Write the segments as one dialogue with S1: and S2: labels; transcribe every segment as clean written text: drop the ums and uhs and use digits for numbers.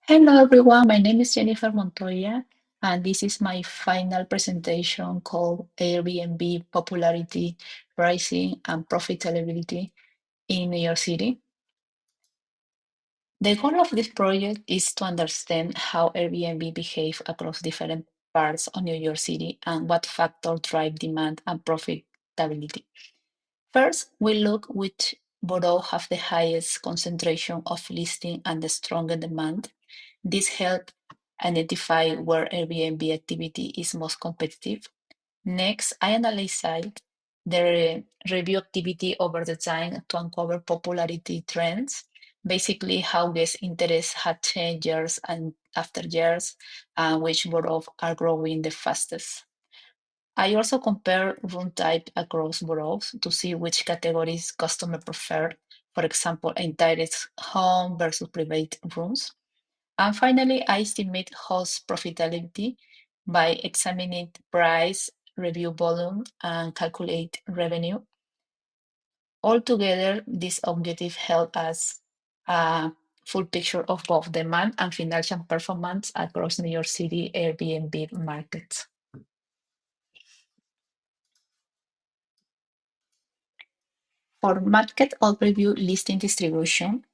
S1: Hello everyone, my name is Jennifer Montoya, and this is my final presentation called Airbnb Popularity, Pricing, and Profitability in New York City. The goal of this project is to understand how Airbnb behave across different parts of New York City and what factors drive demand and profitability. First, we look which borough have the highest concentration of listing and the strongest demand. This help identify where Airbnb activity is most competitive. Next, I analyze the review activity over the time to uncover popularity trends, basically how guest interest had changed years and after years, and which boroughs are growing the fastest. I also compare room type across boroughs to see which categories customer prefer, for example, entire home versus private rooms. And finally, I estimate host profitability by examining price, review volume, and calculate revenue. Altogether, this objective help us a full picture of both demand and financial performance across New York City Airbnb markets. For market overview listing distribution,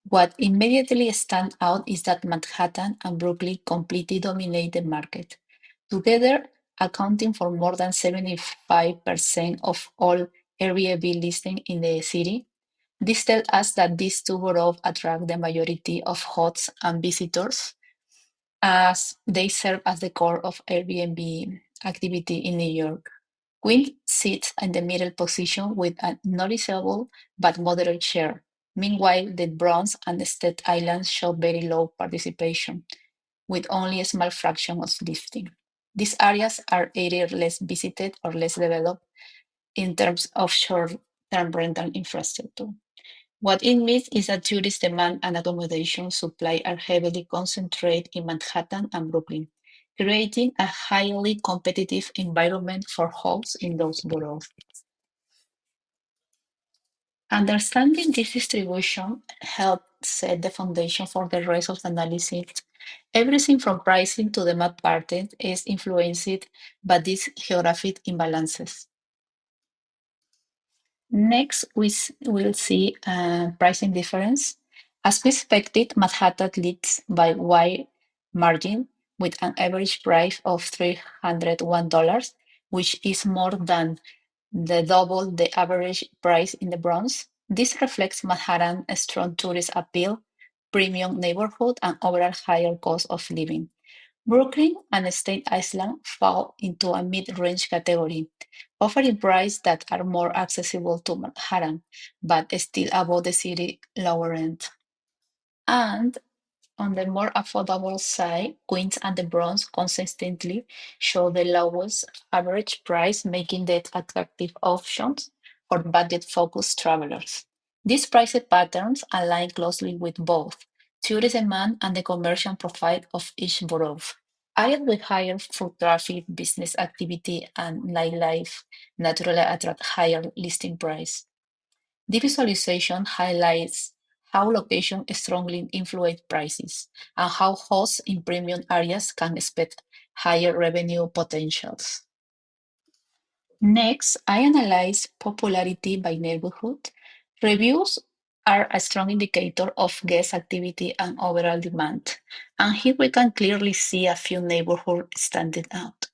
S1: what immediately stands out is that Manhattan and Brooklyn completely dominate the market, together accounting for more than 75% of all Airbnb listings in the city. This tells us that these two boroughs attract the majority of hosts and visitors, as they serve as the core of Airbnb activity in New York. Queens sits in the middle position with a noticeable but moderate share. Meanwhile, the Bronx and the Staten Island show very low participation, with only a small fraction of lifting. These areas are either less visited or less developed in terms of short-term rental infrastructure. What it means is that tourist demand and accommodation supply are heavily concentrated in Manhattan and Brooklyn, creating a highly competitive environment for hosts in those boroughs. Understanding this distribution helps set the foundation for the rest of the analysis. Everything from pricing to the map pattern is influenced by these geographic imbalances. Next, will see pricing difference. As we expected, Manhattan leads by wide margin with an average price of $301, which is more than the double the average price in the Bronx. This reflects Manhattan's strong tourist appeal, premium neighborhood, and overall higher cost of living. Brooklyn and Staten Island fall into a mid-range category, offering prices that are more accessible to Manhattan, but still above the city lower end. And on the more affordable side, Queens and the Bronx consistently show the lowest average price, making them attractive options for budget-focused travelers. These price patterns align closely with both tourist demand and the commercial profile of each borough. Areas with higher foot traffic, business activity, and nightlife naturally attract higher listing price. The visualization highlights how location strongly influence prices and how hosts in premium areas can expect higher revenue potentials. Next, I analyze popularity by neighborhood. Reviews are a strong indicator of guest activity and overall demand, and here we can clearly see a few neighborhoods standing out.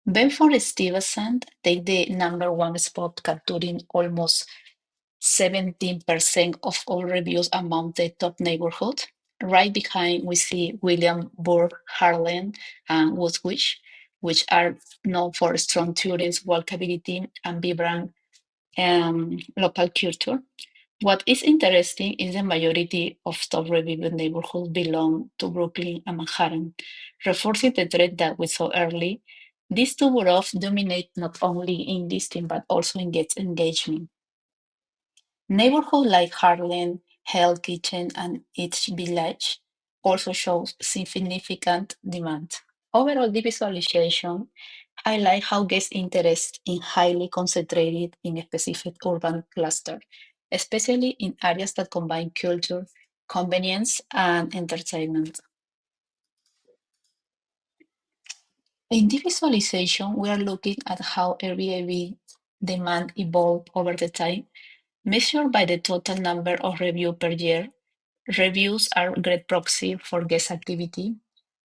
S1: Bedford Stuyvesant take the number one spot, capturing almost 17% of all reviews among the top neighborhoods. Right behind, we see Williamsburg, Harlem, and Woodbridge, which are known for strong tourist walkability and vibrant local culture. What is interesting is the majority of top reviewed neighborhoods belong to Brooklyn and Manhattan, reinforcing the trend that we saw early. These two boroughs dominate not only in listing but also in guest engagement. Neighborhoods like Harlem, Hell Kitchen, and East Village also show significant demand. Overall, the visualization highlight how guest interest in highly concentrated in a specific urban cluster, especially in areas that combine culture, convenience, and entertainment. In this visualization, we are looking at how Airbnb demand evolved over the time, measured by the total number of reviews per year. Reviews are a great proxy for guest activity,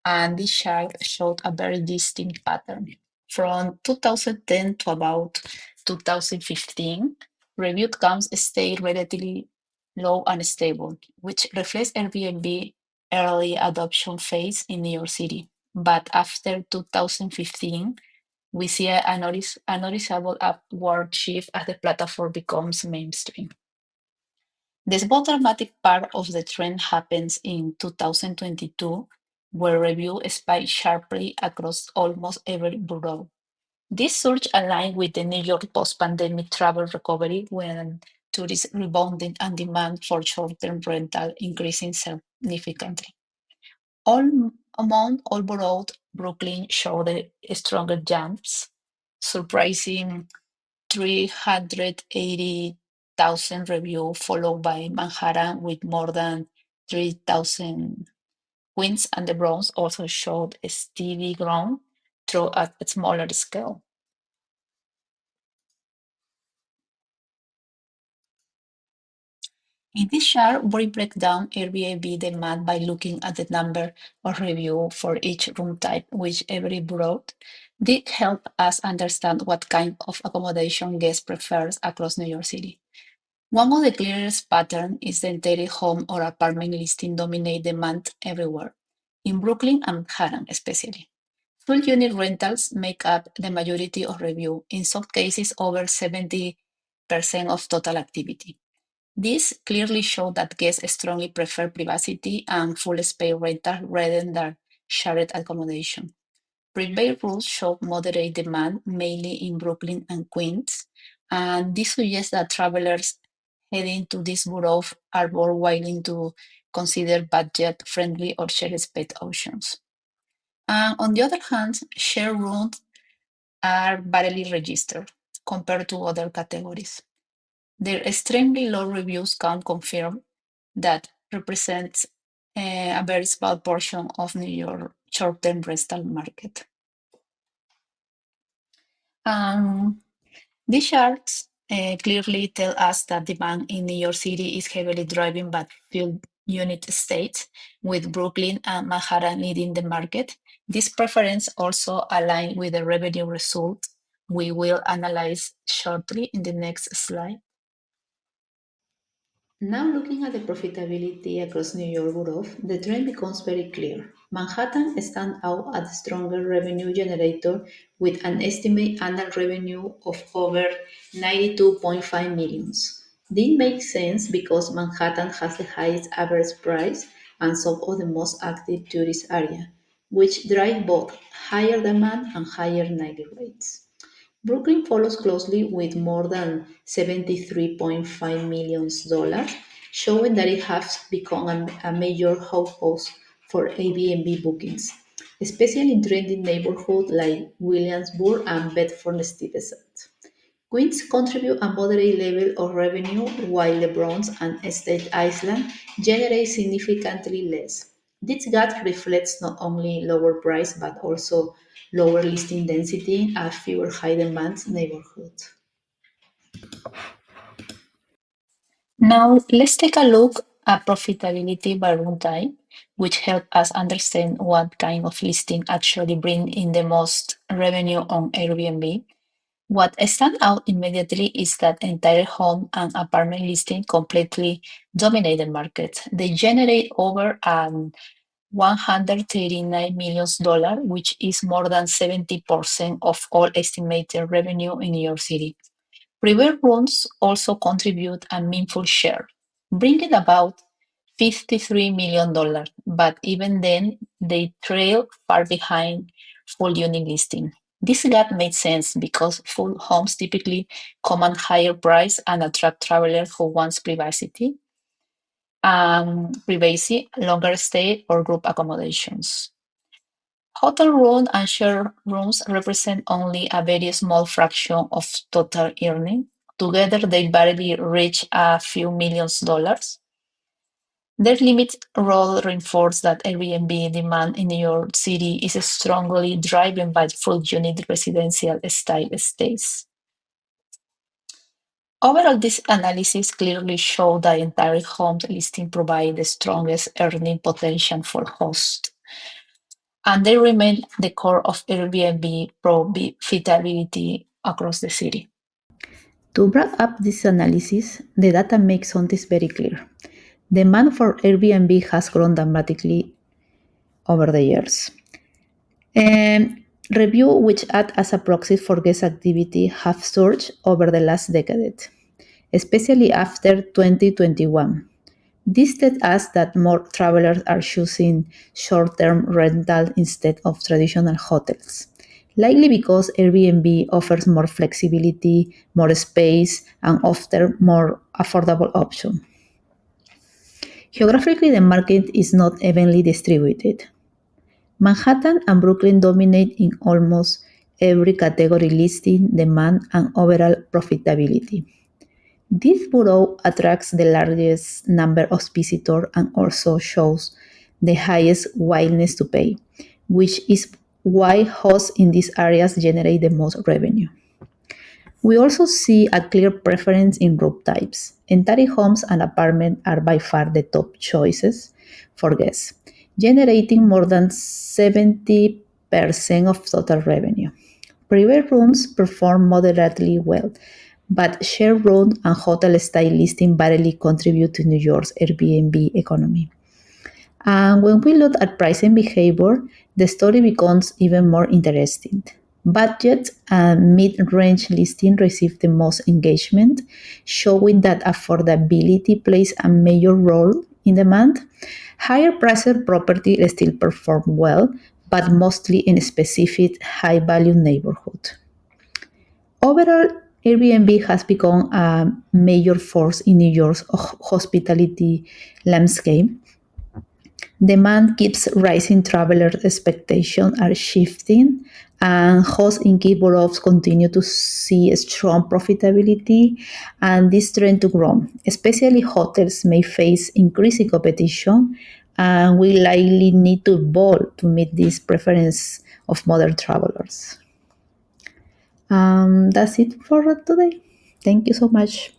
S1: and this chart showed a very distinct pattern. From 2010 to about 2015, review counts stayed relatively low and stable, which reflects Airbnb early adoption phase in New York City. But after 2015, we see a noticeable upward shift as the platform becomes mainstream. The most dramatic part of the trend happens in 2022, where reviews spiked sharply across almost every borough. This surge aligned with the New York post-pandemic travel recovery when tourism rebounded and demand for short-term rental increasing significantly. All among all boroughs, Brooklyn showed the stronger jumps, surprising 380,000 reviews, followed by Manhattan with more than 3,000. Queens and the Bronx also showed a steady growth, though at a smaller scale. In this chart, we break down Airbnb demand by looking at the number of reviews for each room type, which every brought. This help us understand what kind of accommodation guests prefers across New York City. One of the clearest patterns is the entire home or apartment listing dominate demand everywhere, in Brooklyn and Manhattan especially. Full unit rentals make up the majority of review, in some cases over 70% of total activity. This clearly shows that guests strongly prefer privacy and full space rental rather than shared accommodation. Private rules show moderate demand, mainly in Brooklyn and Queens, and this suggests that travelers heading to these boroughs are more willing to consider budget-friendly or shared space options. And on the other hand, share rooms are barely registered compared to other categories. Their extremely low reviews count confirm that represents a very small portion of New York short-term rental market. Um, these charts clearly tell us that demand in New York City is heavily driven by few unit states, with Brooklyn and Manhattan leading the market. This preference also aligns with the revenue results we will analyze shortly in the next slide. Now looking at the profitability across New York borough, the trend becomes very clear. Manhattan stands out as the stronger revenue generator with an estimated annual revenue of over 92.5 millions. This makes sense because Manhattan has the highest average price and some of the most active tourist area, which drive both higher demand and higher nightly rates. Brooklyn follows closely with more than $73.5 million, showing that it has become a major hotspot for Airbnb bookings, especially in trendy neighborhoods like Williamsburg and Bedford-Stuyvesant. Queens contribute a moderate level of revenue, while the Bronx and Staten Island generate significantly less. This gap reflects not only lower price but also lower listing density at fewer high-demand neighborhoods. Now, let's take a look at profitability by room type, which help us understand what kind of listing actually bring in the most revenue on Airbnb. What stands out immediately is that entire home and apartment listing completely dominate the market. They generate over $139 million, which is more than 70% of all estimated revenue in New York City. Private rooms also contribute a meaningful share, bringing about $53 million, but even then, they trail far behind full unit listing. This gap made sense because full homes typically command higher price and attract travelers who want privacy, longer stay, or group accommodations. Hotel rooms and shared rooms represent only a very small fraction of total earning. Together, they barely reach a few million dollars. Their limited role reinforced that Airbnb demand in New York City is strongly driven by full unit residential style stays. Overall, this analysis clearly showed that entire home listing provide the strongest earning potential for hosts, and they remain the core of Airbnb profitability across the city.
S2: To wrap up this analysis, the data makes something very clear. Demand for Airbnb has grown dramatically over the years. And review which act as a proxy for guest activity have surged over the last decade, especially after 2021. This tells us that more travelers are choosing short-term rental instead of traditional hotels, likely because Airbnb offers more flexibility, more space, and often more affordable options. Geographically, the market is not evenly distributed. Manhattan and Brooklyn dominate in almost every category listing, demand, and overall profitability. This borough attracts the largest number of visitors and also shows the highest willingness to pay, which is why hosts in these areas generate the most revenue. We also see a clear preference in roof types. Entire homes and apartments are by far the top choices for guests, generating more than 70% of total revenue. Private rooms perform moderately well, but shared room and hotel style listing barely contribute to New York's Airbnb economy. And when we look at pricing behavior, the story becomes even more interesting. Budget and mid-range listing receive the most engagement, showing that affordability plays a major role in demand. Higher priced property still perform well, but mostly in specific high-value neighborhood. Overall, Airbnb has become a major force in New York's hospitality landscape. Demand keeps rising, traveler expectations are shifting, and hosts in key boroughs continue to see strong profitability and this trend to grow. Especially hotels may face increasing competition and will likely need to evolve to meet this preference of modern travelers. That's it for today. Thank you so much.